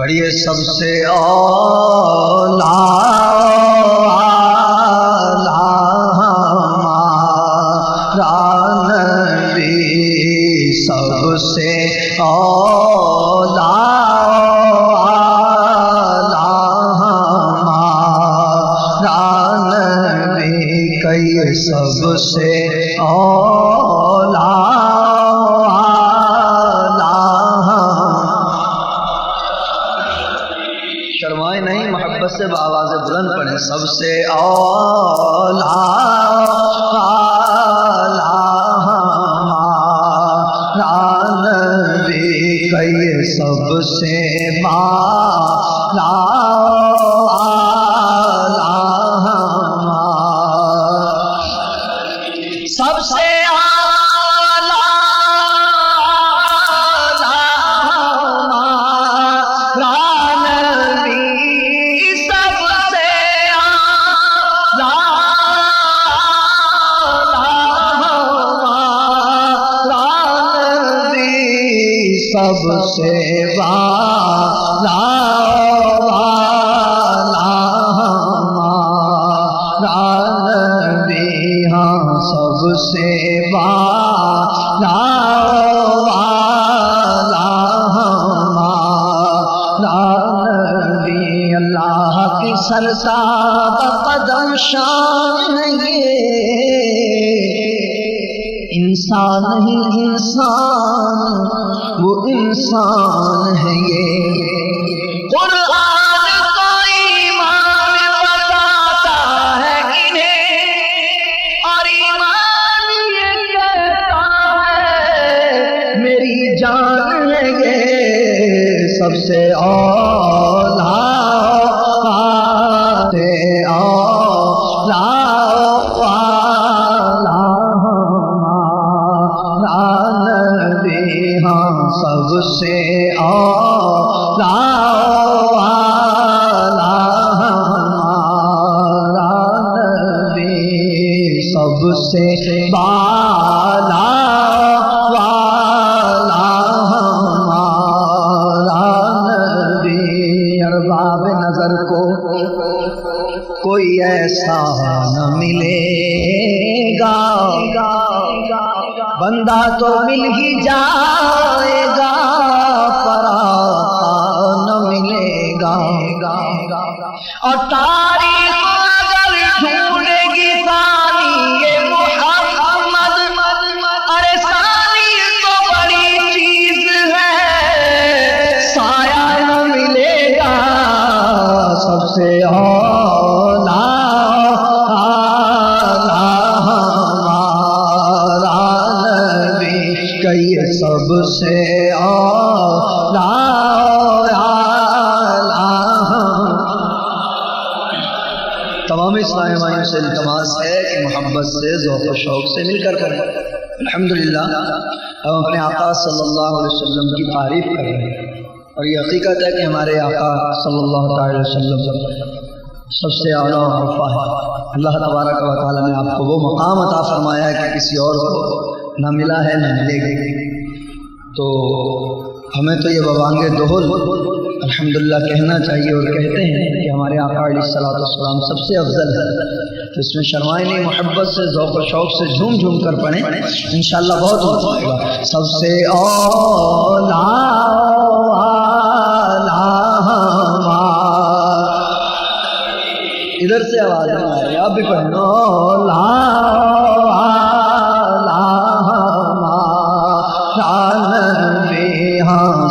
پڑھیے سب سے اولا سب سے اولا نبی کئی سب سے اولا شرمائے نہیں، محبت سے بآواز بلند پڑھیں، سب سے اولا سب سے بالا سب سے سب سے والا نبی، ہاں سب سے والا نبی، اللہ کی سرساب قدم شان یہ انسان نہیں انسان، وہ انسان ہے یہ قرآن کا ایمان بتاتا ہے انہیں، اور ایمان یہ کہتا ہے میری جان ہے یہ سب سے اولا سب سے اولا نبی، سب سے بالا نبی، ارباب نظر کو کوئی ایسا نہ ملے گا، بندہ تو مل ہی جائے گا پر نہ ملے گا، اور تاریخ اگر ڈھونڈے گی ثانی محمد، ارے ثانی تو بڑی چیز ہے، سایہ نہ ملے گا سب سے اولا سب سے اولا تمام اسلامی بھائیوں سے التماس ہے کہ محبت سے ذوق و شوق سے مل کر پڑھیں۔ الحمدللہ ہم اپنے آقا صلی اللہ علیہ وسلم کی تعریف کر رہے ہیں، اور یہ حقیقت ہے کہ ہمارے آقا صلی اللہ علیہ وسلم سب سے اعلیٰ وفا ہے۔ اللہ تبارک و تعالیٰ نے آپ کو وہ مقام عطا فرمایا ہے کہ کسی اور کو نہ ملا ہے نہ ملے گا، تو ہمیں تو یہ بوانگ دہل الحمدللہ کہنا چاہیے، اور کہتے ہیں کہ ہمارے آقا علیہ السلام سب سے افضل ہے، تو اس میں شرمائے نہیں، محبت سے ذوق و شوق سے جھوم جھوم کر پڑھیں، انشاءاللہ بہت مزہ آئے گا۔ سب سے اولا ادھر سے آواز نہیں آ رہی، آپ بھی پڑھیں اولا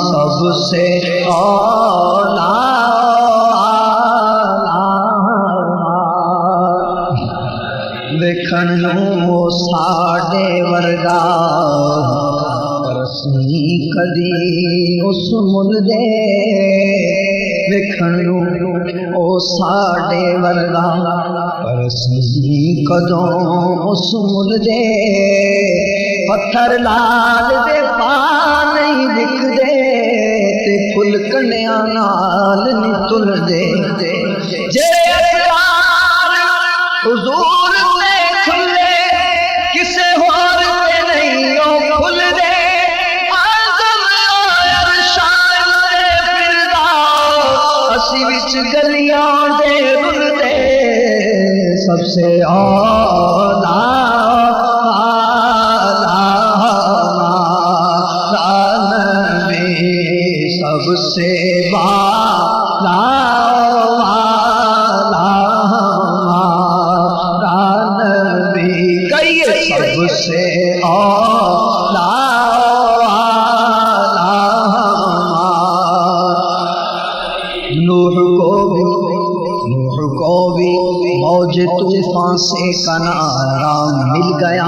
سب سے اولا دیکھن نو ساڈے ورگا رسمی کدی اس مل دے، دیکھن نو او ساڈے ورگا رسمی کدوں اس مل دے، پتھر لال دے پا نہیں دکھ دے، پھل کنیا نال نہیں تل دے، جے اسرار حضور سے کھلے کسے اور سے نہیں او کھل دے، آزم ارشاد سے فرداؤ سے اولا سب سے بالا نبی کہیے سب سے اولا نوح کو بھی موج طوفان سے کنارہ مل گیا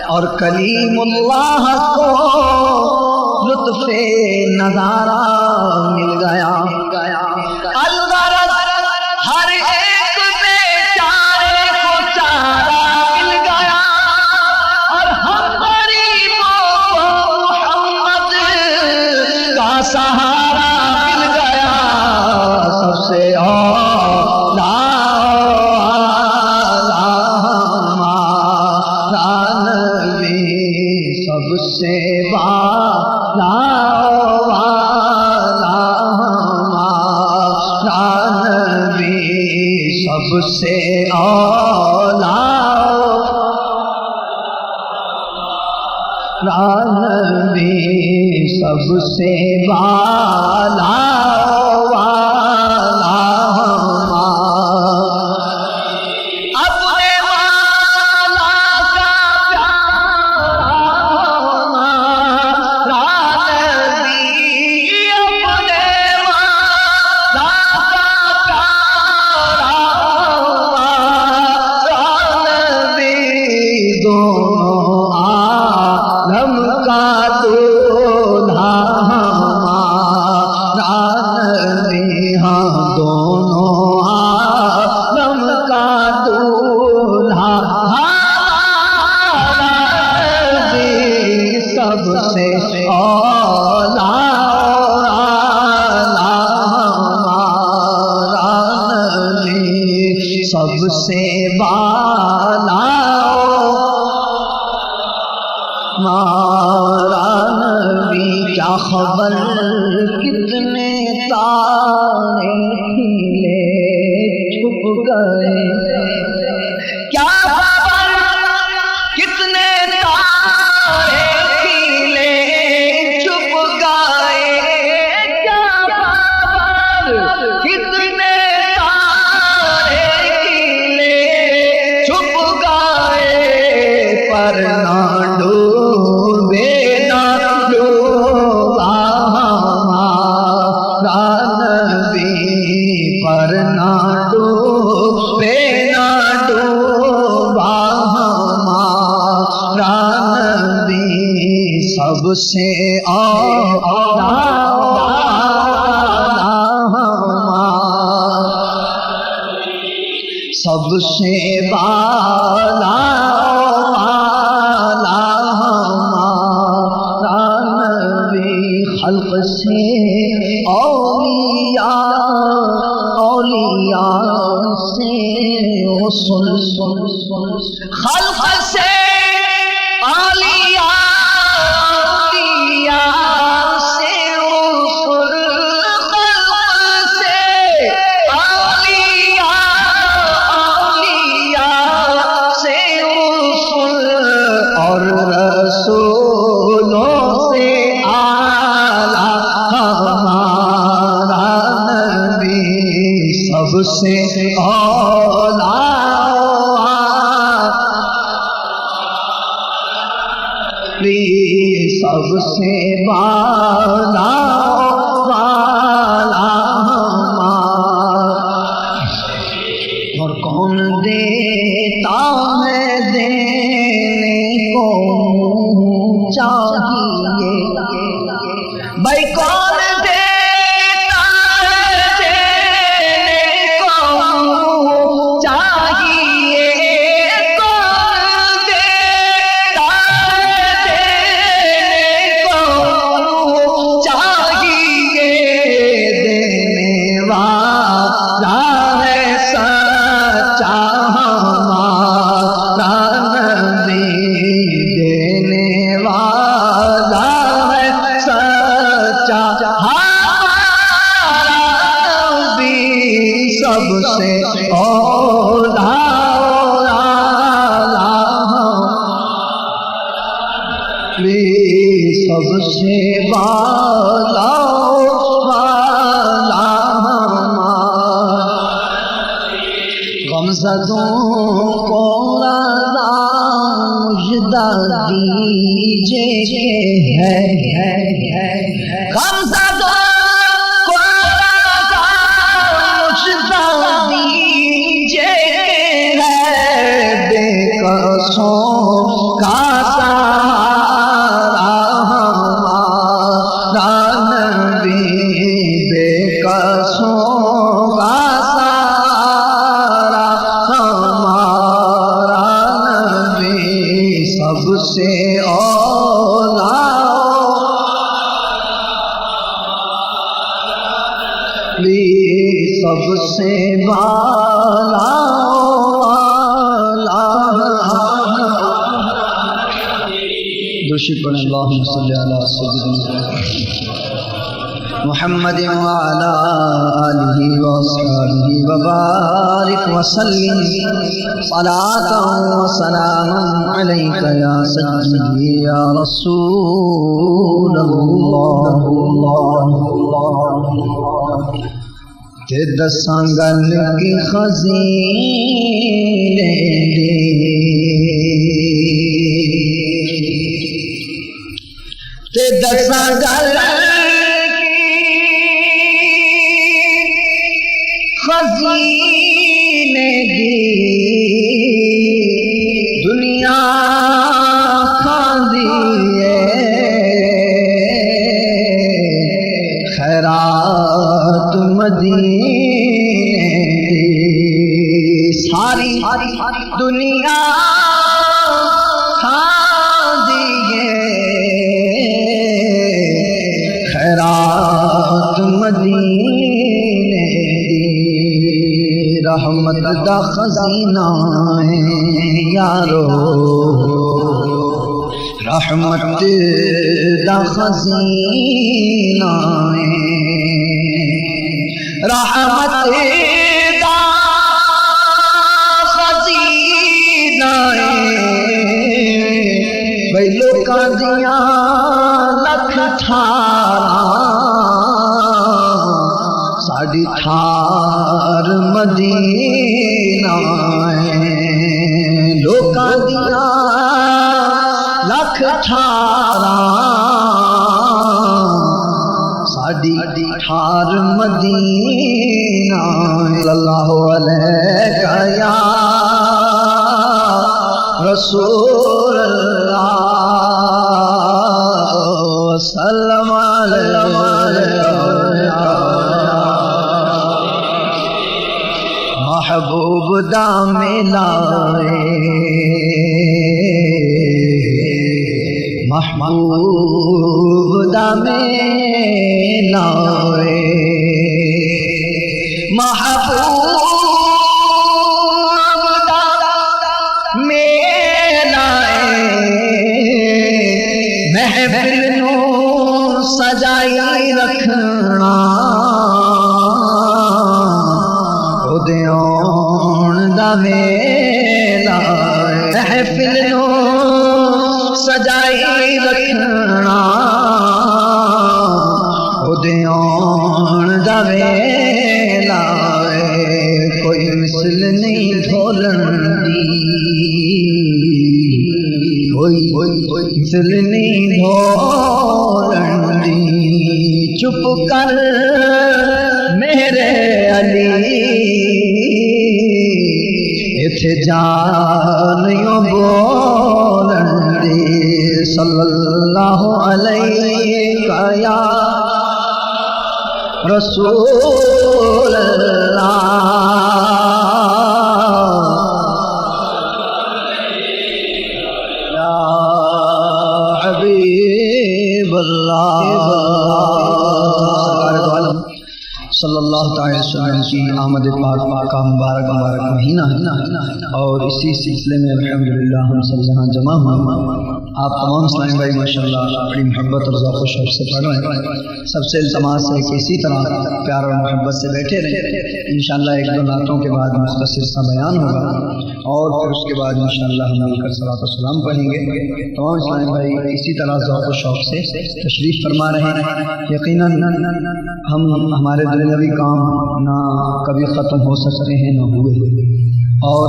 اور کلیم اللہ کو لطف نظارہ مل گیا الغرض ہر ایک بیچارے کو چارہ مل گیا اور ہم غریبوں کو محمد کا سہارا مل گیا سب سے اولا نبی سب سے بالا نبی سب سے اولا نبی سب سے بالا سب سے اولا نبی سب سے بالا مارا نبی کیا خبر کتنے تارے کھلے چھپ گئے کیا خبر کتنے تارے کھلے چھپ گئے کیا خبر کتنے تارے کھلے چھپ گئے پر نہ ڈوبے نہ ڈوبا ہمارا نبی پر نہ ڈوبے نہ ڈوبا ہمارا نبی سب سے اولا سب سے بالا خلق سے اولیاء سے رسول خلق سے اولیاء سے رسول خلق سے اولیاء سے رسول اور رسولوں سے سب سے اولا سب سے بالا اور کون دیتا ہے دینے کو چاہیے بھائی کون سب سے بالا والا غمزدوں کو رضا مجدہ دیجے کہ ہے غمزدوں کو رضا مجدہ دیجے ہے بے قصوں کا سہارا ہمارا نبی بے قصوں کا سہارا ہمارا نبی سب سے اولا سب سے بالا دوشی پڑھیں اللہم صلی علی سیدنا محمد وعلا آلہ وصحبہ وبارک وسلم صلاة وسلاما علیک یا سیدی یا رسول اللہ کہ دساں گل کی خزینے دے کہ دساں گل خزینے دی دنیا کھاندی ہے خیرات مدینے دی ساری دنیا کھاندی ہے خیرات مدینے رحمت دا خزینہ ہے یارو رحمت دا خزینہ ہے رحمت دا خزینہ ہے بھئی لوکاں دیاں لکھ ٹھارا ساڑی ٹھار مدینہ ہے لوکاں دیاں لکھ ٹھارا ساڑی ٹھار مدینہ صلی اللہ علیہ یا رسول اللہ وسلم محبوب دا ملائے محبوب دا ملائے محبوب دا ملائے محفل نو سجائی رکھنا دیون دا ویلا محفل نو سجائی رکھنا دیون دا ویلا کوئی مثل نہیں ڈھولن دی کوئی مثل نہیں ڈھولن دی چپ کر میرے علی اتھے جانیوں بولن دی صلی اللہ علیہ یا رسول اللہ یا حبیب اللہ صلی اللہ تعالی وسلم کی آمد پاک کا مبارک مہینہ ہے اور اسی سلسلے میں الحمدللہ ہم سب یہاں جمع ہوئے آپ تمام اسلامی بھائی ماشاءاللہ بڑی محبت اور ذوق و شوق سے پڑھ رہے ہیں. سب سے التماس ہے کہ اسی طرح پیار اور محبت سے بیٹھے رہیں. انشاءاللہ ایک دو نعتوں کے بعد مختصر سا بیان ہوگا اور پھر اس کے بعد انشاءاللہ ہم مل کر صلاۃ و سلام پڑھیں گے. تمام اسلامی بھائی اسی طرح ذوق و شوق سے تشریف فرما رہے ہیں. یقیناً ہم ہمارے دنیاوی کام نہ کبھی ختم ہو سکتے ہیں نہ ہوئے، اور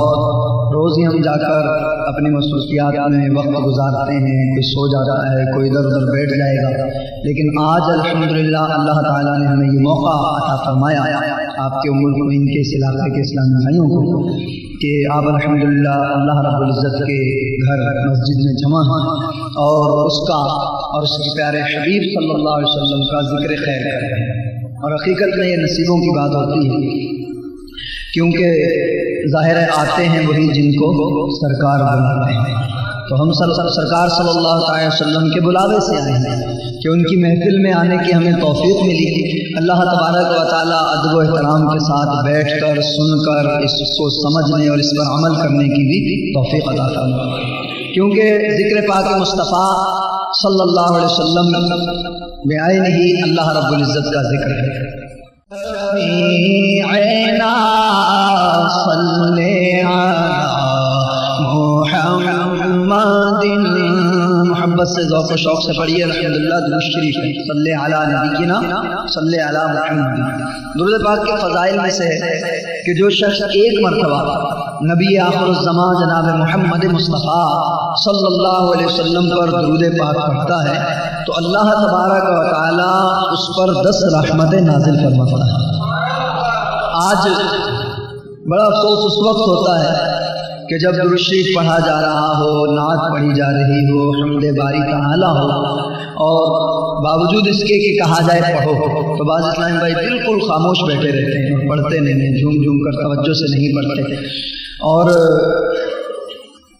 روز ہی ہم جا کر اپنی مصروفیات میں وقت گزارتے ہیں. کوئی سو جاتا ہے، کوئی ادھر ادھر بیٹھ جائے گا، لیکن آج الحمدللہ اللہ تعالیٰ نے ہمیں یہ موقع عطا فرمایا آپ کے ملک میں، ان کے اس علاقے کے اسلامی بھائیوں کو، کہ آپ الحمدللہ اللہ رب العزت کے گھر مسجد میں جمع ہیں اور اس کا اور اس کے پیارے حبیب صلی اللہ علیہ وسلم کا ذکر خیر کر رہے ہیں. اور حقیقت میں یہ نصیبوں کی بات ہوتی ہے، کیونکہ ظاہر ہے آتے ہیں وہی جن کو سرکار بلاتے ہیں. تو ہم سرکار صلی اللہ علیہ وسلم کے بلاوے سے آئے ہیں کہ ان کی محفل میں آنے کی ہمیں توفیق ملی. اللہ تبارک و تعالیٰ ادب و احترام کے ساتھ بیٹھ کر سن کر اس کو سمجھنے اور اس پر عمل کرنے کی بھی توفیق عطا فرمائے، کیونکہ ذکر پاک مصطفیٰ صلی اللہ علیہ وسلم بعین ہی اللہ رب العزت کا ذکر ہے. شفیعنا صلی محمد، محبت سے ذوق و شوق سے پڑھیے الحمدللہ درود شریف ہے. صلی علی نبینا صلی علی محمد. درود پاک کے فضائل میں سے ہے کہ جو شخص ایک مرتبہ نبی آخر الزمان جناب محمد مصطفیٰ صلی اللہ علیہ وسلم پر درود پاک پڑھتا ہے تو اللہ تبارک و تعالی اس پر 10 رحمتیں نازل فرماتا ہے. آج بڑا افسوس اس وقت ہوتا ہے کہ جب درود شریف پڑھا جا رہا ہو، نعت پڑھی جا رہی ہو، حمد باری تعالی ہو، اور باوجود اس کے کہ کہا جائے پڑھو تو بعض اسلامی بھائی بالکل خاموش بیٹھے رہتے ہیں، پڑھتے نہیں ہیں، جھوم جھوم کر توجہ سے نہیں پڑھتے. اور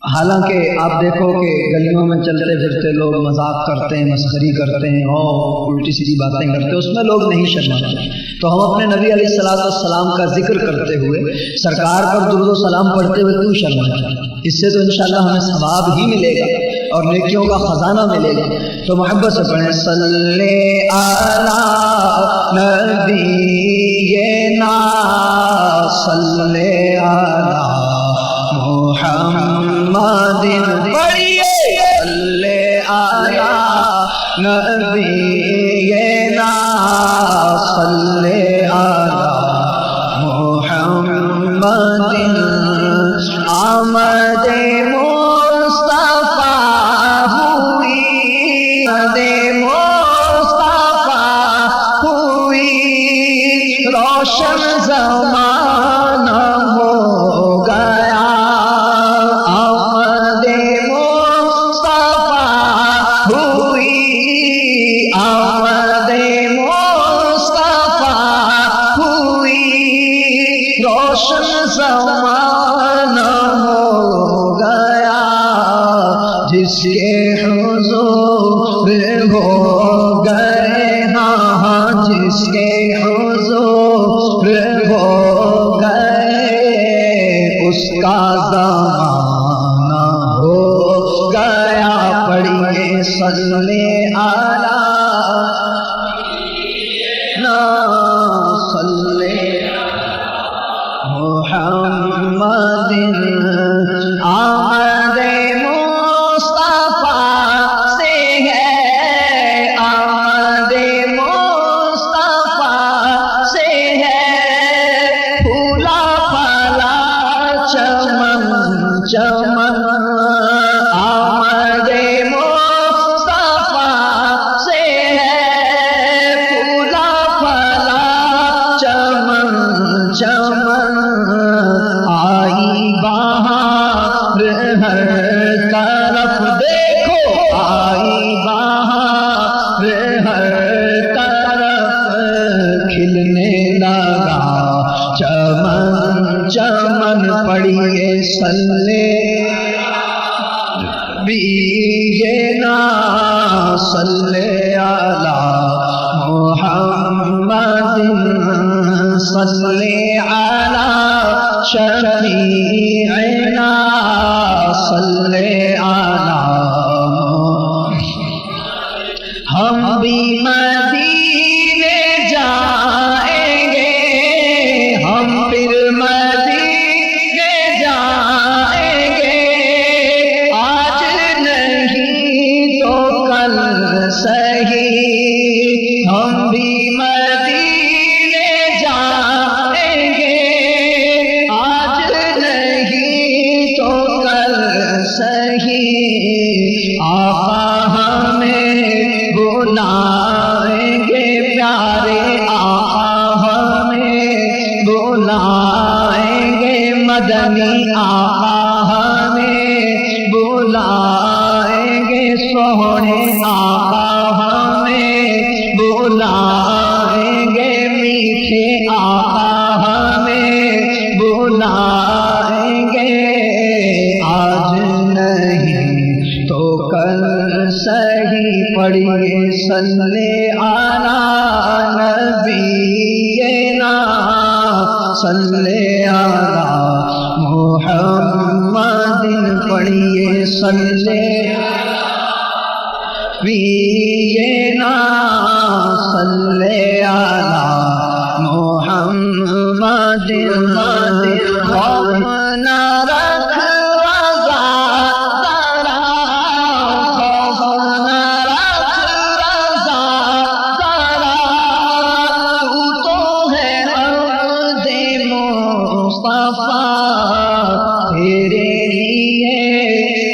حالانکہ آپ دیکھو کہ گلیوں میں چلتے پھرتے لوگ مذاق کرتے ہیں، مسخری کرتے ہیں اور الٹی سیدھی باتیں کرتے ہیں، اس میں لوگ نہیں شرماتے. تو ہم اپنے نبی علیہ السلام کا ذکر کرتے ہوئے، سرکار پر درود و سلام پڑھتے ہوئے کیوں شرماتے؟ اس سے تو انشاءاللہ ہمیں ثواب ہی ملے گا اور نیکیوں کا خزانہ ملے گا. تو محبت سے پڑھیں صلی علی نبینا صلی علی محمد، پڑھیے صلی علی نبینا صلی علی محمد. آمد مصطفیٰ ہوئی، آمد مصطفیٰ ہوئی، روشن زمانہ ہو گیا. آمد مصطفیٰ ہوئی، آمد مصطفیٰ ہوئی، روشن زمانہ ہو گیا. جس کے حضور ہو گئے، ہاں جس کے حضور ہو گئے، اس کا زمانہ ہو گیا. پڑھیے صلی علی صلی محمد. آمد مصطفیٰ سے ہے، آمد مصطفیٰ سے ہے، پھولا پھلا چمن چمن. آمد مصطفیٰ سے ہے، پھولا پھلا چمن چمن. آئی بہار ہر طرف، دیکھو آئی بہار ہر طرف، کھلنے لگا چمن چمن. پڑھیے صلی بینا صلی علی محمد صلی علی شفیعنا صلی علی سہی آقا ہمیں بلائیں گے، پیارے آقا ہمیں بلائیں گے، مدنی آقا ہمیں بلائیں گے، سونے آقا ہمیں بلائیں گے، میٹھے آقا ہمیں بلائیں گے، آج نہیں تو کل سہی پڑھیے صلی علی نبینا، صلی علی محمد، پڑھیے صلی نبینا، صلی علی محمد، خوفنا رکھ رضا ذرا، خوفنا رکھ رضا ذرا، تو ہے عبد مصطفیٰ، تیرے لیے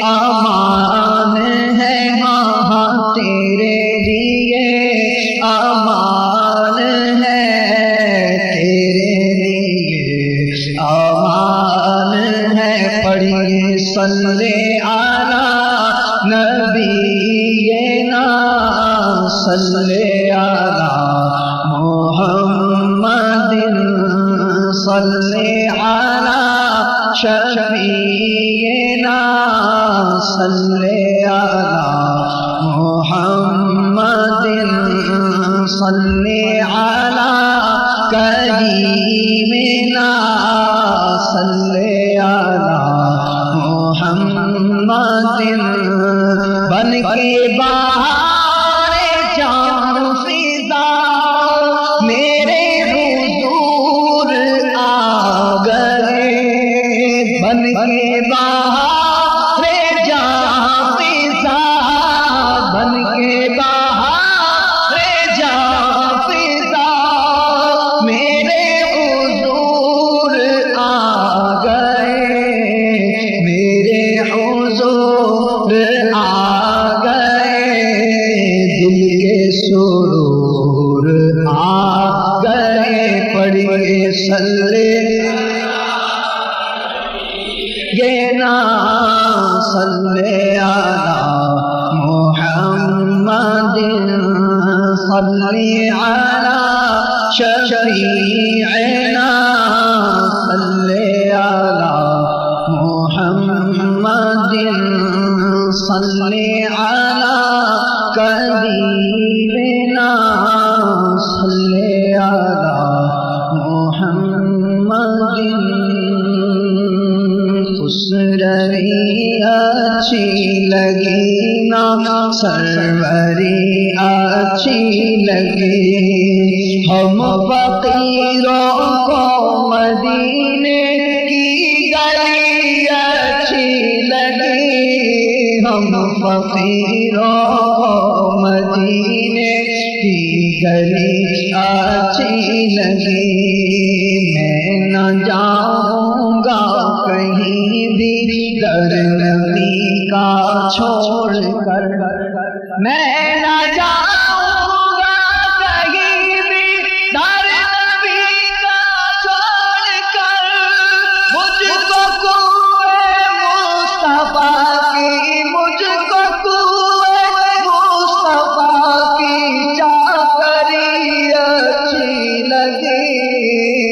امان ہے، ہاں تیرے لیے امان ہے، تیرے لیے امان ہے، پڑھیے صلی علی نبینا، صلی علی محمد، صلی علی شفیعنا، صلی علی محمد، صلی علی کریمنا، صلی علی محمد، بن کے بہار جان فضا میرے حضور آ گئے، بن کے بہار جان فضا، بن کے بہار جان فضا میرے حضور آ گئے، میرے حضور آ گئے، دل کے سرور آ گئے، پڑھیے صلی نا، صلی علی محمد، صلی علی شفیعنا، صلی علی محمد، صلی علی کریمنا، صلی علی محمد، خسروی اچھی لگی نا، سروری اچھی لگی، ہم فقیروں کو مدینے کی گلی اچھی لگی، ہم فقیروں کو مدینے کی گلی اچھی لگی، میں نہ جاؤں گا کہیں بھی در نبی کا چھوڑ کر، میں نہ جاؤں گا کہیں بھی در نبی کا چھوڑ کر، مجھ کو کوئے مصطفیٰ کی، مجھ کو کوئے مصطفیٰ کی چاکری اچھی لگی،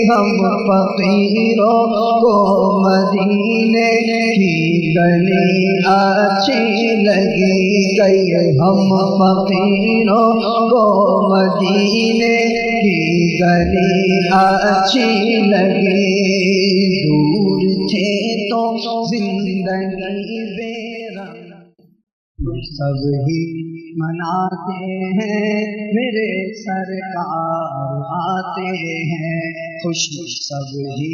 ہم فقیروں کو مدینے کی گلی اچھی لگی گئی، ہم فقیروں کو مدینے کی گلی اچھی لگی، دور تھے تو زندگی بے رنگ، سب ہی مناتے ہیں میرے سرکار آتے ہیں، خوشی سب ہی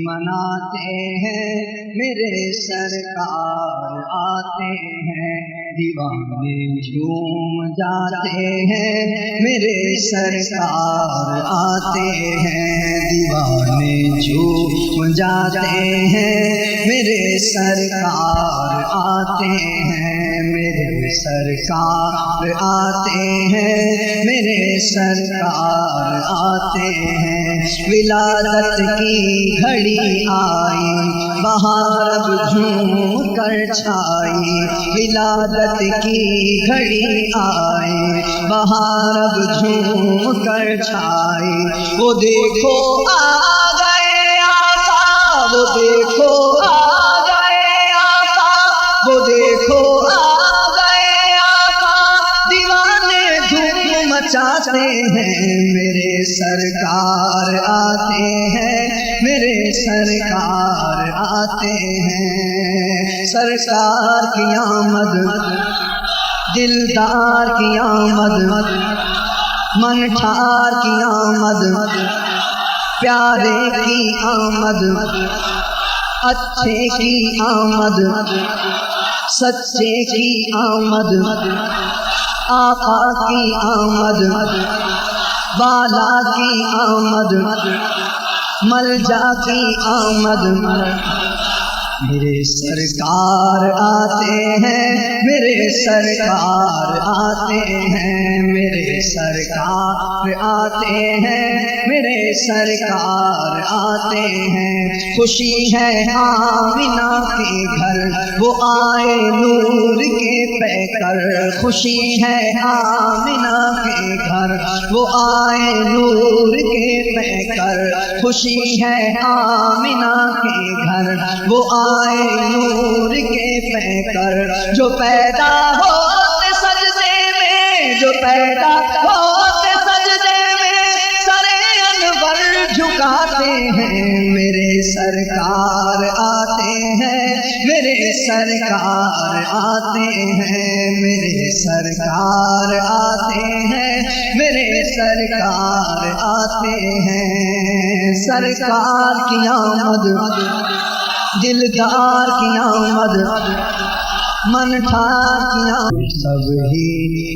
مناتے ہیں میرے سرکار آتے ہیں دیوانے جھوم جاتے ہیں میرے سرکار آتے ہیں دیوانے جھوم جاتے ہیں میرے سرکار آتے ہیں میرے سرکار آتے ہیں میرے سرکار آتے ہیں ولادت کی گھڑی آئی بہار اب جھوم کر چھائی ولادت کی گھڑی آئی بہار اب جھوم کر چھائی وہ دیکھو آ گئے آقا وہ دیکھو آ گئے آقا وہ دیکھو آ گئے آقا دیوانے دھوم مچاتے ہیں میرے سرکار آتے ہیں میرے سرکار آتے ہیں سرکار کی آمد دلدار کی آمد من ٹھار کی آمد پیارے کی آمد اچھے کی آمد سچے کی آمد آقا کی آمد بالا کی آمد ملجا کی آمد میرے سرکار آتے ہیں میرے سرکار آتے ہیں میرے سرکار آتے ہیں میرے سرکار آتے ہیں خوشی ہے آمنہ کے گھر وہ آئے نور کے پیکر خوشی ہے آمنہ کے گھر وہ آئے نور کے پیکر خوشی ہے آمنہ کے گھر وہ آئے نور کے پیکر جو پیدا ہوتے سجدے میں جو پیدا ہوتے سجدے میں سر انور جھکاتے ہیں میرے سرکار آتے ہیں میرے سرکار آتے ہیں میرے سرکار آتے ہیں میرے سرکار آتے ہیں سرکار کی آمد دلدار کی آمد من ٹھار کی آمد سب ہی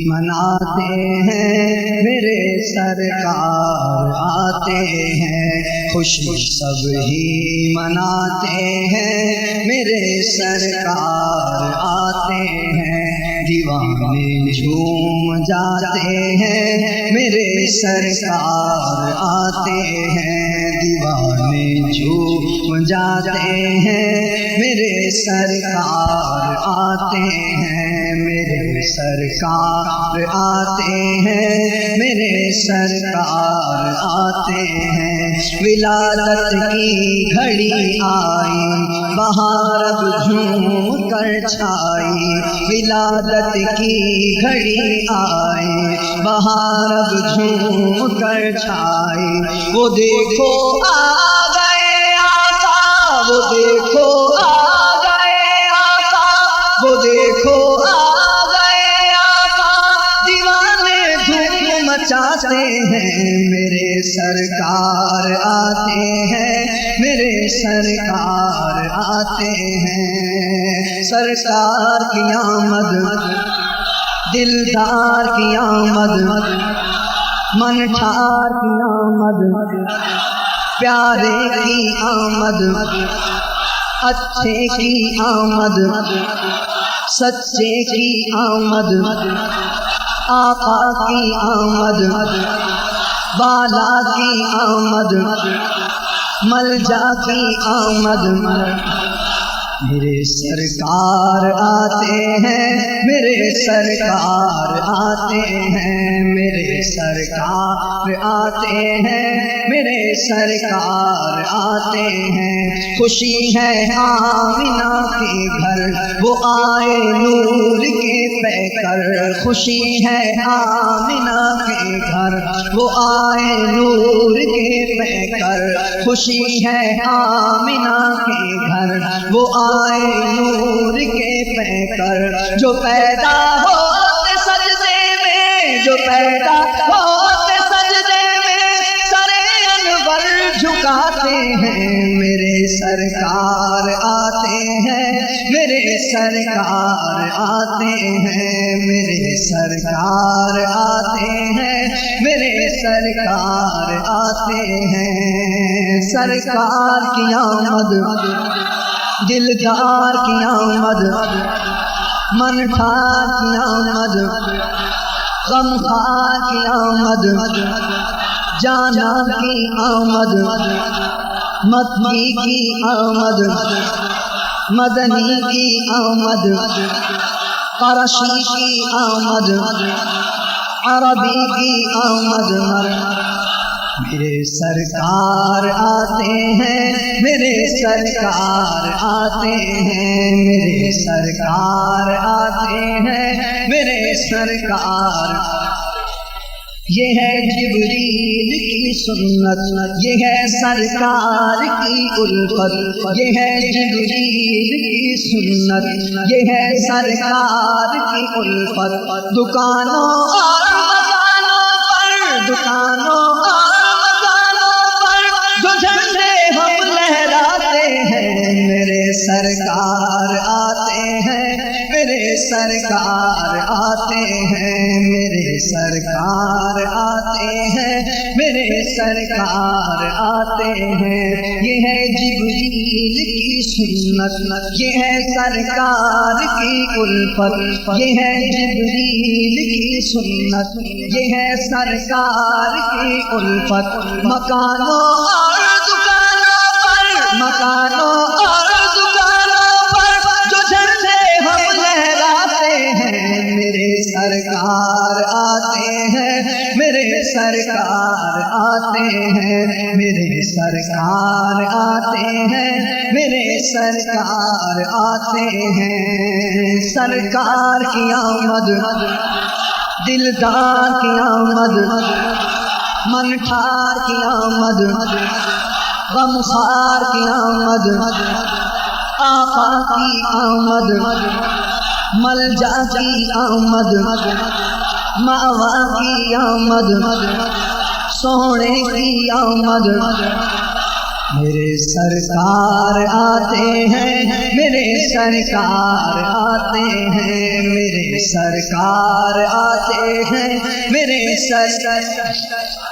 مناتے ہیں میرے سرکار آتے ہیں خوشی سب ہی مناتے ہیں میرے سرکار آتے ہیں دیوانے جھوم جاتے ہیں میرے سرکار آتے ہیں دیوانے جھوم جاتے ہیں میرے سرکار آتے ہیں میرے سرکار آتے ہیں میرے سرکار آتے ہیں ولادت کی گھڑی آئی بہار اب جھوم کر چھائی ولادت کی گھڑی آئی بہار اب جھوم کر چھائی وہ دیکھو آ گئے آقا وہ دیکھو آ گئے آقا وہ دیکھو آ گئے آقا دیوانے دھوم مچاتے ہیں میرے سرکار آتے ہیں میرے سرکار آتے ہیں سرکار کی آمد دلدار کی آمد من ٹھار کی آمد پیارے کی آمد اچھے کی آمد سچے کی آمد آقا کی آمد بالا کی آمد ملجا کی آمد میرے سرکار آتے ہیں میرے سرکار آتے ہیں میرے سرکار آتے ہیں میرے سرکار آتے ہیں خوشی ہے آمنہ کے گھر وہ آئے نور کے پیکر خوشی ہے آمنہ کے گھر وہ آئے نور کے پیکر خوشی ہے آمنہ کے گھر وہ آئے نور کے پیکر جو پیدا ہوتے سجدے میں جو پیدا ہوتے سجدے میں سر انور جھکاتے جھکاتے ہیں میرے سرکار آتے ہیں میرے سرکار آتے ہیں میرے سرکار آتے ہیں میرے سرکار آتے ہیں سرکار کی آمد دلدار کی آمد منٹھار کی آمد غمخوار کی آمد جانا کی آمد مکی کی آمد مدنی کی آمد قرشی کی آمد عربی کی آمد میرے سرکار آتے ہیں میرے سرکار آتے ہیں میرے سرکار آتے ہیں میرے سرکار یہ ہے جبریل کی سنت یہ ہے سرکار کی الفت یہ ہے جبریل کی سنت یہ ہے سرکار کی الفت دکانوں اور مکانوں پر دکانوں میرے سرکار آتے ہیں میرے سرکار آتے ہیں میرے سرکار آتے ہیں میرے سرکار آتے ہیں یہ ہے جبریل کی سنت یہ ہے سرکار کی الفت یہ ہے جبریل کی سنت یہ ہے سرکار کی الفت مکانوں اور مکانوں اور دکانوں پر جو جھنڈے ہم لہراتے ہیں میرے سرکار آتے ہیں میرے سرکار آتے ہیں میرے سرکار آتے ہیں میرے سرکار آتے ہیں سرکار کی آمد دلدار کی آمد منٹھار کی آمد غمخوار کی آمد آقا کی آمد ملجا کی آمد ماوا کی آمد سونے کی آمد میرے سرکار آتے ہیں میرے سرکار آتے ہیں میرے سرکار آتے ہیں میرے سرکار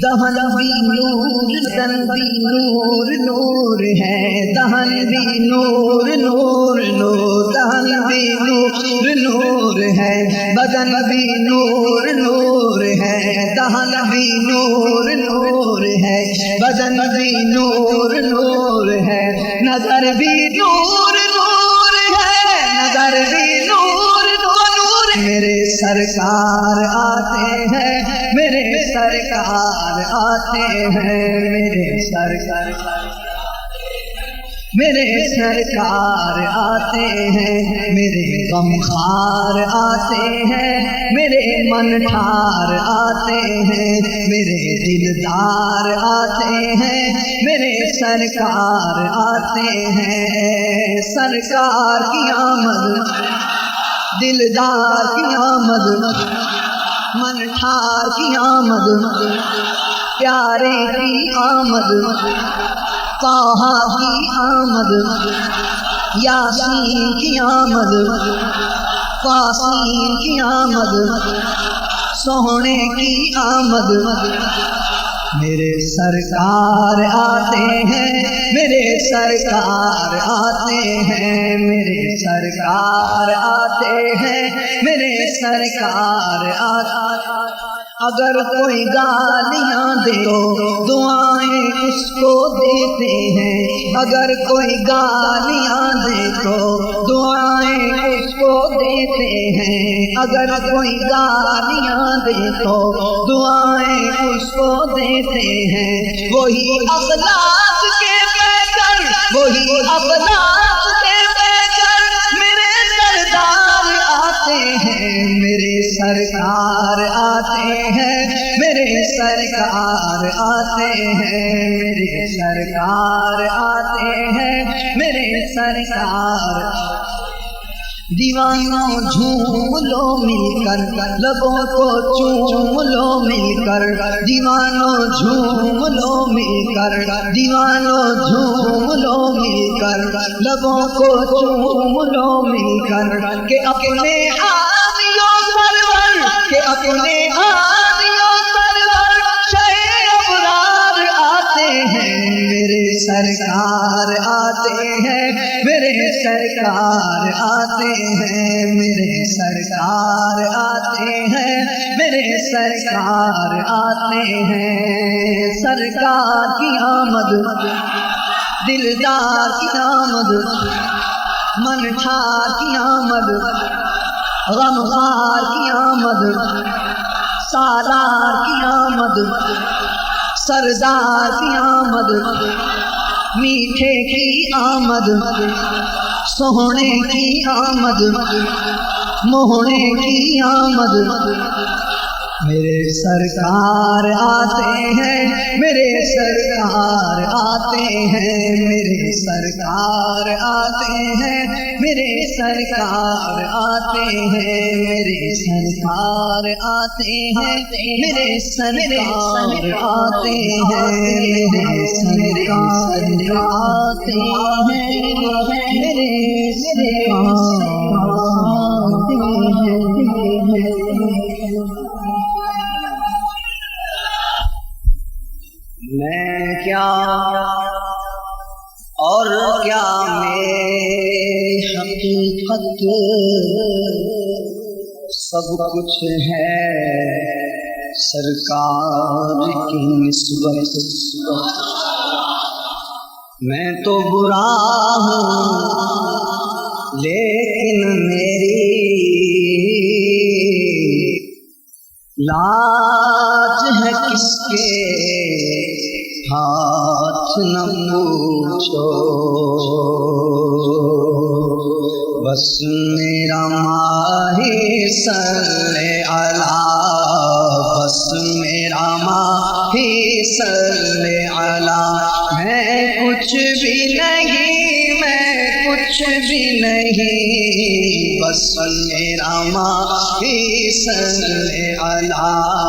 دہن بھی نور تن بھی نور نور ہے دہن بھی نور نور نور دہن بھی نور نور ہے بدن بھی نور نور ہے دہن بھی نور نور ہے بدن بھی نور نور ہے نظر بھی نور نور ہے نظر بھی نور نور میرے سرکار آتے ہیں میرے سرکار آتے ہیں میرے سرکار میرے سرکار آتے ہیں میرے غمخوار آتے ہیں میرے منٹھار آتے ہیں میرے دلدار آتے ہیں میرے سرکار آتے ہیں سرکار کی آمد دلدار کی آمد منٹھار کی آمد پیارے کی آمد طٰہٰ کی آمد یاسین کی آمد قاسین کی آمد سونے کی آمد میرے سرکار آتے ہیں میرے سرکار آتے ہیں میرے سرکار آتے ہیں میرے سرکار آتے اگر کوئی گالیاں دے تو دعائیں اس کو دیتے ہیں اگر کوئی گالیاں دے تو دعائیں اس کو دیتے ہیں اگر کوئی گالیاں دے تو دعائیں اس کو دیتے ہیں وہی اخلاق کے پیکر وہی اخلاق کے پیکر میرے سردار آتے ہیں میرے سرکار آتے ہیں میرے سرکار آتے ہیں میرے سرکار آتے ہیں میرے سرکار دیوانوں جھوم لو مل کر لبوں کو چوم لو مل کر دیوانوں جھوم لو مل کر دیوانوں جھوم لو مل کر لبوں کو چوم لو مل کر کہ اپنے آنیوں سرور کہ اپنے آنیوں سرور شہ ابرار آتے ہیں میرے سرکار آتے ہیں میرے سرکار آتے ہیں میرے سرکار آتے ہیں میرے سرکار آتے ہیں سرکار کی آمد دلدار کی آمد منٹھار کی آمد غمخوار کی آمد سالار کی آمد سردار کی آمد میٹھے کی آمد سوہنے کی آمد موہنے کی آمد میرے سرکار آتے ہیں میرے سرکار آتے ہیں میرے سرکار آتے ہیں میرے سرکار آتے ہیں میرے سرکار آتے ہیں میرے سرکار آتے ہیں میرے سرکار آتے ہیں میرے سرکار آتے ہیں میں کیا اور کیا میری حقیقت سب کچھ ہے سرکار کی نسبت میں تو برا ہوں لیکن میری لاج ہے کس کے ہاتھ نہ پوچھو بس میرا ماہی صلی اللہ بس میرا ماہی صلی اللہ میں کچھ بھی نہیں میں کچھ بھی نہیں بس میرا ماہی صلی اللہ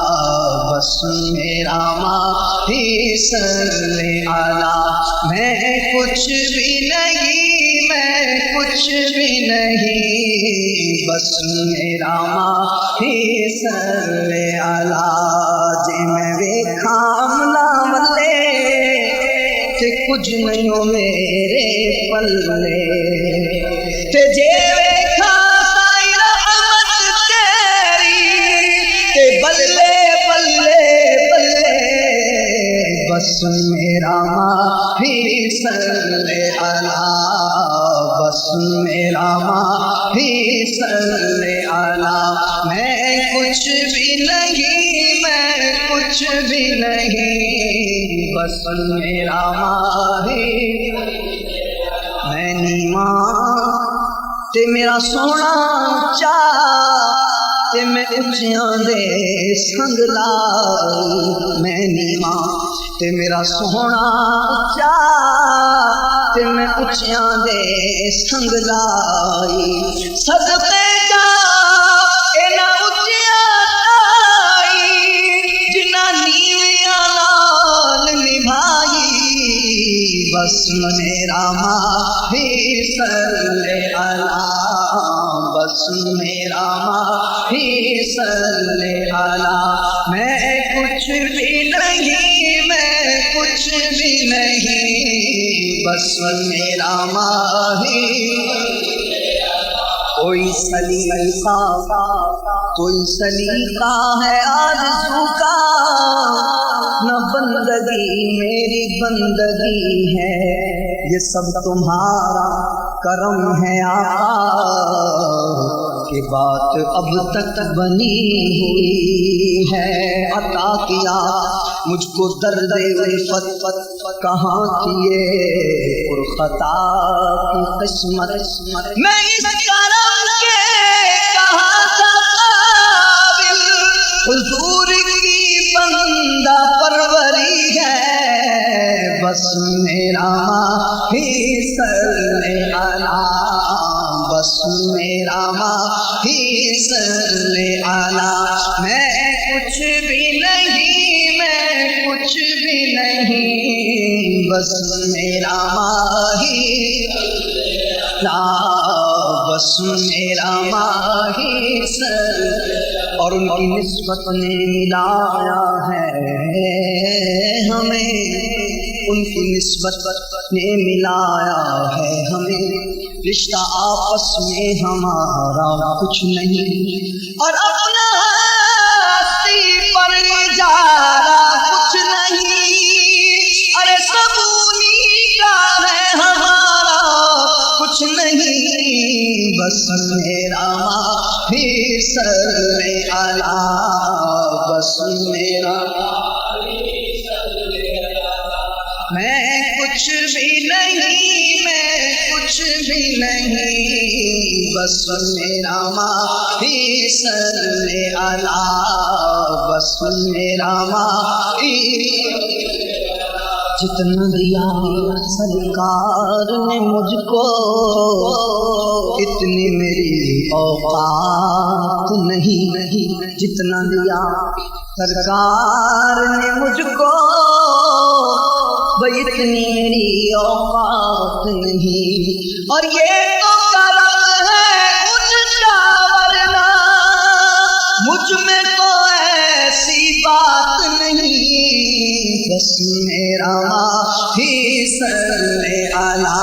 بس میرا ماہی صلی اللہ میں کچھ بھی نہیں میں کچھ بھی نہیں بس میرا ماہی صلی اللہ جی میں ویکھا ملا ملے تے کچھ نہیں ہو میرے پلے تے جے ویکھا سائی رحمت تیری تے بلے بس میرا ماہی صلی اللہ بس میرا ماہی صلی اللہ میں کچھ بھی نہیں میں کچھ بھی نہیں بس میرا ماہی میں نیواں تے میرا سونا اونچا تے میں اچیاں دے سنگ لائی میں نیواں تے میرا سونا اچا تے میں اچیاں دے سنگ لائی صدقے جا اینا اچیاں لائی جنا نیویاں لال نبھائی بس میرا ماہی صلی اللہ بس میرا ماہی صلی اللہ میں کچھ بھی نہیں میں کچھ بھی نہیں بس میرا ماہی کوئی سلیقہ ہے آرزو کا نہ بندگی میری بندگی ہے یہ سب تمہارا کرم ہے آقا کہ بات اب تک بنی ہوئی ہے عطا کیا مجھ کو درد الفت کہاں کیے پرخطا کی قسمت میں اس کرم کے کہاں تھا قابل حضور کی بندہ پروری ہے بس میرا ماہی صلی اللہ بس میرا ماہی صلی علی میں کچھ بھی نہیں میں کچھ بھی نہیں بس میرا ماہی بس میرا ماہی اور ان کی نسبت نے ملایا ہے ہمیں ان کی نسبت نے ملایا ہے ہمیں رشتہ آپس میں ہمارا کچھ نہیں اور اپنا ہستی پر جارا کچھ نہیں ارے سب انہی کا ہے ہمارا کچھ نہیں بس میرا ماہی صلی علی بس میرا میں کچھ بھی نہیں میں کچھ بھی نہیں بس میرا ماہی صلی علی بس میرا ماہی جتنا دیا سرکار نے مجھ کو اتنی میری اوقات نہیں جتنا دیا سرکار نے مجھ کو وہ اتنی میری اوقات نہیں اور یہ تو کرم ہے ان کا ورنہ مجھ میں تو ایسی بات نہیں بس میرا ماہی صلی علی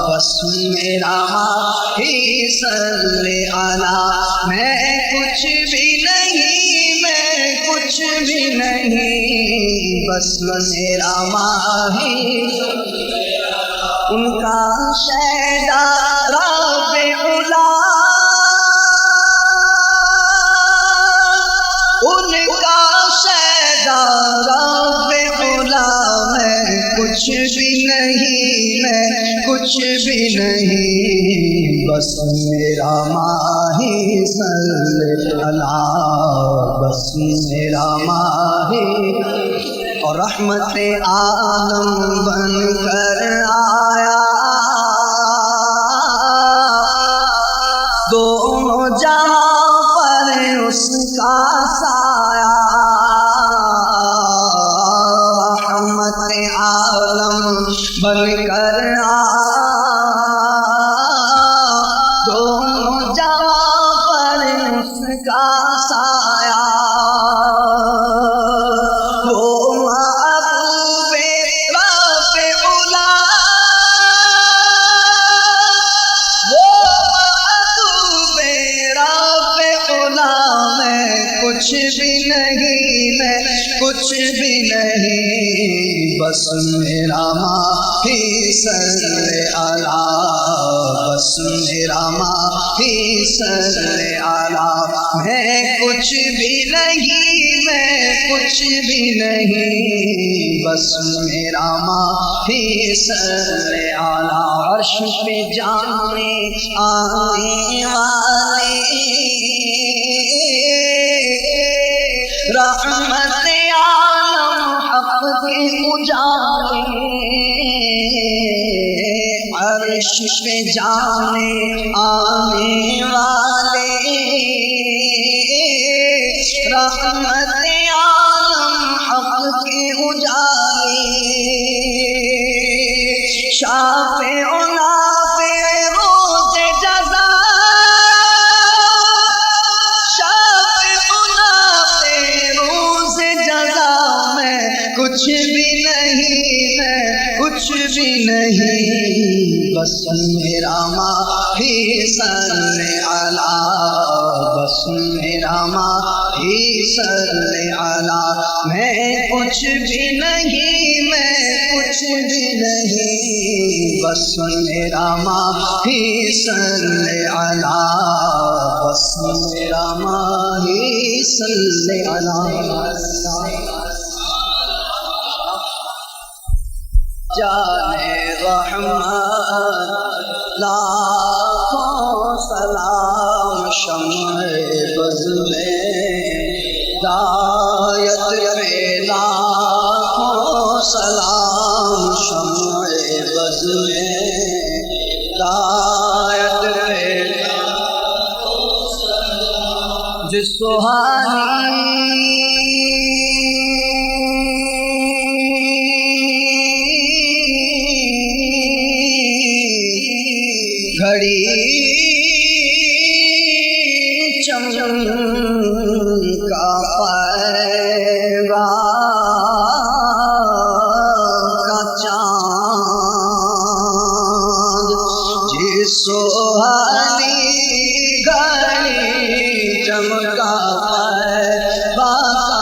بس میرا ماہی صلی علی میں کچھ بھی نہیں میں کچھ بھی نہیں بس میرا ماہی ان کا شیدا رب علا ان کا شیدا رب علا میں کچھ بھی نہیں میں کچھ بھی نہیں بس میرا ماہی صلی علی بس میرا ماہی اور رحمت عالم بن کر آیا دونوں جہاں پر اس کا سایہ رحمت عالم بن کر آیا دونوں جہاں پر اس کا سایہ کچھ بھی نہیں میں کچھ بھی نہیں بس میرا ماہی صلی علی بس میرا ماہی صلی علی میں کچھ بھی نہیں میں کچھ بھی نہیں بس میرا ماہی صلی علی عرش پہ جانے آنے والے رحمت عالم حق کے اجالے عرش پہ جانے آنے والے رحمت عالم حق کے اجالے شافع کچھ بھی نہیں میں کچھ بھی نہیں بس میرا ماہی صلی علی بس میرا ماہی صلی علی میں کچھ بھی نہیں میں کچھ بھی نہیں بس میرا ماہی صلی علی بس میرا ماہی صلی علی جانے رحمت لاکھوں سلام شمع بز میں ہدایت پہ لاکھوں سلام شمع بز میں ہدایت پہ جس سہانی گھڑی چمکا پیغام کا چاند جس سہانی گھڑی چمکا پیغام کا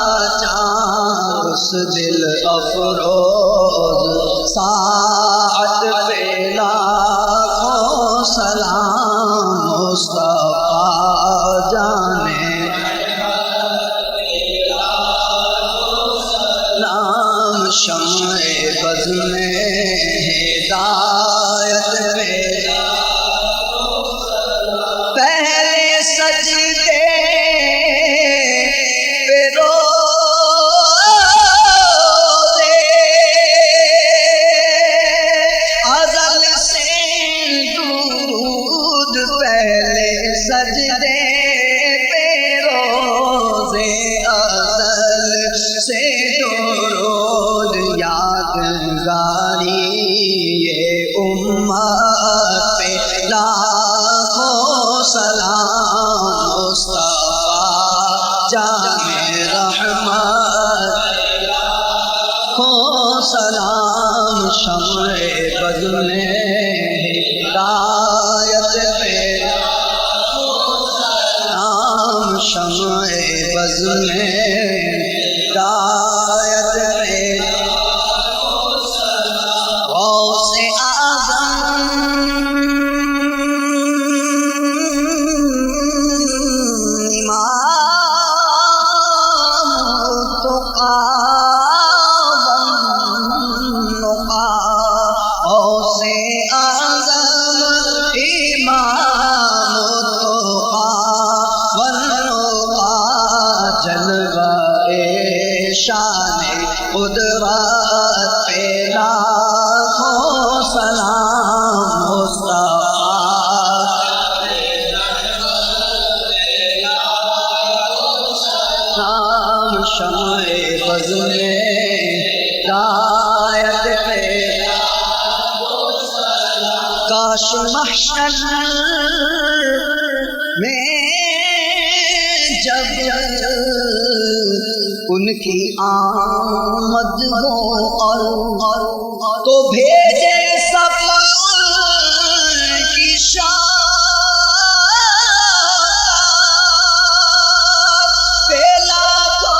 چاند اس دل افروز ساعت پہ لاکھوں سلام مصطفیٰ جانے نام شمع بز میں ہدایت پیدا پہلے سجدے پہ روزے ازل سے دود پہلے سجدے پہ روزے ازل سے درود یادگاری یہ امت پہ لاکھوں سلام مصطفیٰ جان رحمت کو سلام شمع بز میں ہدایت پہ نام شمع بز میں ہدایت پہ غوث اعظم شان قدرت پہ لاکھوں سلام مصطفیٰ نام شمع بز میں ہدایت پہ کاش محشر میں جب ان کی آمد ہو اور تو بھیجے سب کی شان پہلا تو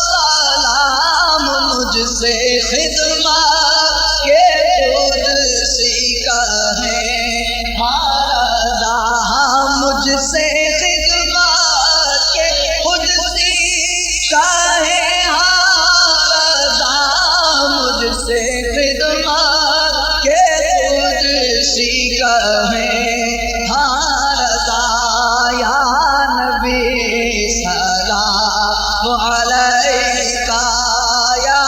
سلام مجھ سے خدمت کے قدسی کا ہے ہارا مجھ سے خدمت کے قدسی کا ہے مجھ سے خدمت کے قدسی کا ہے ہاردا یا نبی سلام علیکہ یا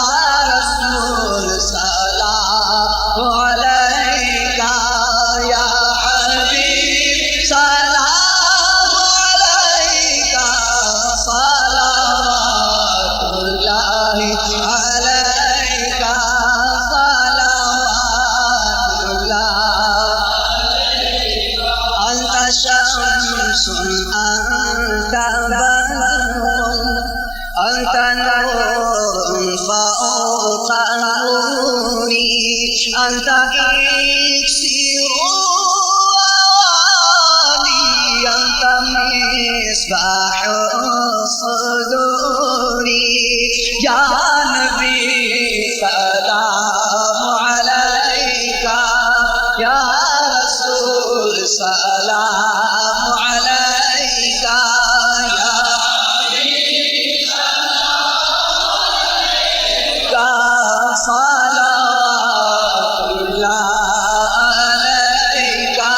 رسول سلام علیکہ یا حبیب سلام علیکہ صلوات اللہ علیکہ صلوات اللہ انت شمس انت بدر انت نور فوق نوری انت اکسیر وعلی انت مصباح صدوری یا نبی سلام علیکہ یا رسول سلام علیکہ یا حبیب سلام علیکہ صلوات اللہ علیکہ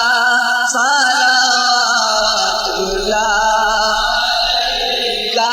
صلوات اللہ علیکہ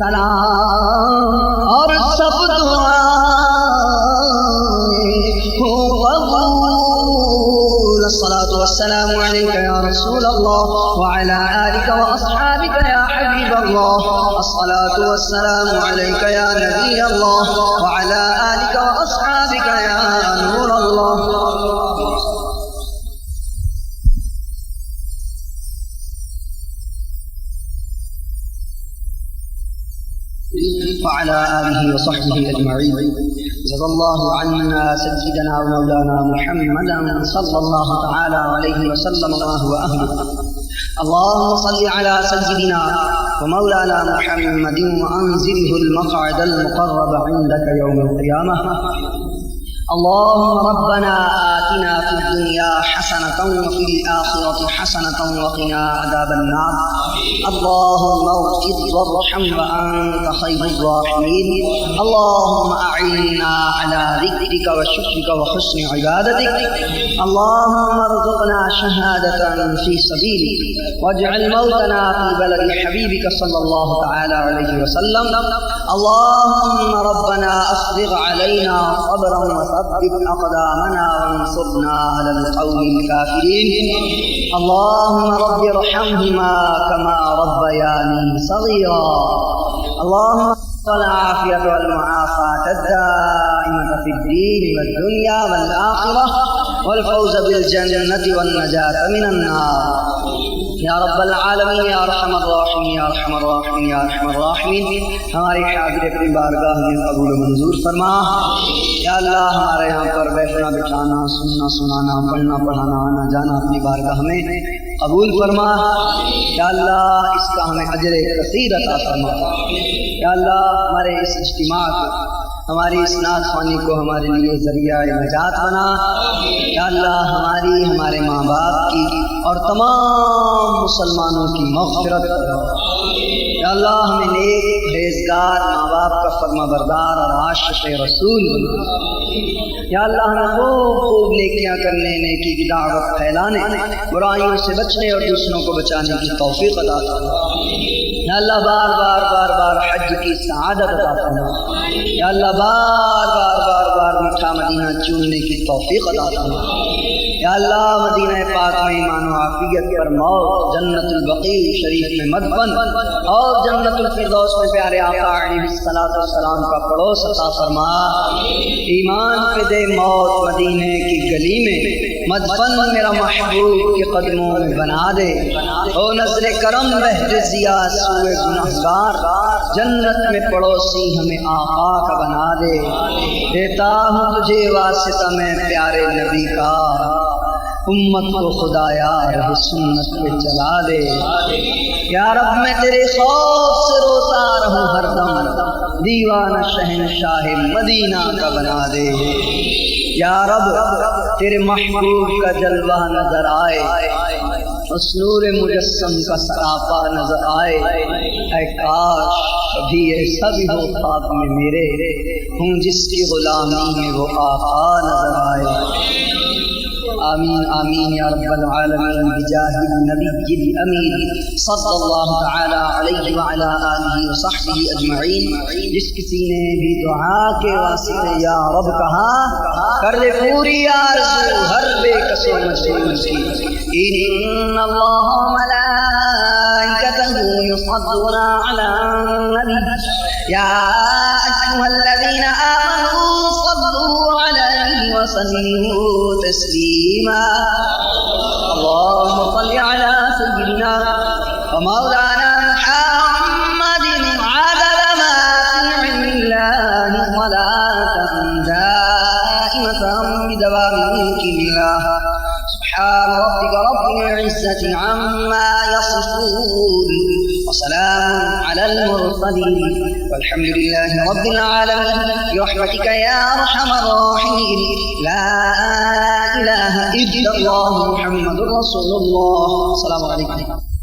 سلام اور سب دعائیں ہو قبول. الصلاة والسلام عليك يا رسول الله وعلى آلك وأصحابك يا حبيب الله. الصلاة والسلام عليك يا نبي الله وعلى آلك وأصحابك يا نور الله. وعلى آله وصحبه أجمعين. جزا الله عنا سيدنا ومولانا محمدا صلى الله تعالى عليه وسلم وما هو أهله. اللهم صل على سيدنا ومولانا محمد وأنزله المقعد المقرب عندك يوم القيامة. اللهم ربنا آتنا في الدنيا حسنة وفي الآخرة حسنة وقنا عذاب النار. اللهم اغفر وارحم وأنت خير الراحمين. اللهم أعنا على ذكرك وشكرك وحسن عبادتك. اللهم ارزقنا شهادة في سبيلك واجعل موتنا في بلد حبيبك صلى الله تعالى عليه وسلم. اللهم ربنا أفرغ علينا صبرا وثبت أقدامنا وانصرنا على القوم الكافرين. اللهم رب ارحمهما كما ربياني صغيرا. اللهم العافية والمعافاة الدائمة في الدين والدنيا والآخرة والفوز بالجنة والنجاة من النار یا رب العالمین یا ارحم الراحمین یا ارحم الراحمین یا ارحم الراحمین. ہماری حاضر اپنی بارگاہ میں قبول و منظور فرما. یا اللہ ہمارے یہاں پر بیٹھنا بٹھانا سننا سنانا پڑھنا پڑھانا آنا جانا اپنی بارگاہ میں قبول فرما. یا اللہ اس کا ہمیں اجر کثیر عطا فرما. یا اللہ ہمارے اس اجتماع کو ہماری اس نعت خوانی کو ہمارے لیے ذریعہ نجات بنا. یا اللہ ہمارے ماں باپ کی اور تمام مسلمانوں کی مغفرت کرو. یا اللہ ہمیں نیک پرہیزگار ماں باپ کا فرما بردار اور عاشق رسول بنا. یا اللہ ہمیں خوب نیکیاں کرنے نیکی کی دعوت پھیلانے برائیوں سے بچنے اور دوسروں کو بچانے کی توفیق عطا فرما. یا اللہ بار بار حج کی سعادت عطا فرما. یا اللہ بار میٹھا مدینہ چوننے کی توفیق عطا فرما. یا اللہ مدینہ پاک میں ایمان و عافیت پر موت جنت البقیع شریف میں مدفن اور جنت الفردوس میں پیارے آقا علیہ الصلوۃ والسلام کا پڑوس عطا فرما. ایمان پہ دے موت مدینے کی گلی میں مدفن میرا محبوب کے قدموں میں بنا دے. او نظر کرم بہر ضیا سوئے گنہگار جنت میں پڑوسی ہمیں آقا کا بنا دے. دیتا ہوں تجھے واسطہ میں پیارے نبی کا امت کو خدایا رہ سنت پہ چلا دے. یا رب میں تیرے خوف سے روتا رہوں ہر دم دیوانہ شہنشاہ مدینہ کا بنا دے. یا رب تیرے محبوب کا جلوہ نظر آئے اس نور مجسم کا سراپا نظر آئے، اے کاش کبھی ایسا بھی ہو خواب میں میرے ہوں جس کی غلامی میں وہ آقا نظر آئے۔ آمین آمین یا رب العالمین بجاہ النبی الامین صلی اللہ تعالی علیہ وعلی آلہ وصحبہ اجمعین۔ جس کسی نے بھی دعا کے واسطے یا رب کہا کر دے پوری آرزو ہر بے کس و مجبور کی۔ ان اللہ ملائکتہ یصلون علی النبی یا ایھا الذین آمنوا صلوا علیہ وسلموا تسلیما۔ اللهم صل على سيدنا ومولانا محمد عدد ما في علم الله صلاة دائمة بدوام ملك الله۔ سبحان ربك رب العزة عما يصفون وسلام على المرسلين والحمد لله رب العالمين برحمتك يا أرحم الراحمين۔ لا إله إلا الله محمد رسول الله۔ السلام علیکم۔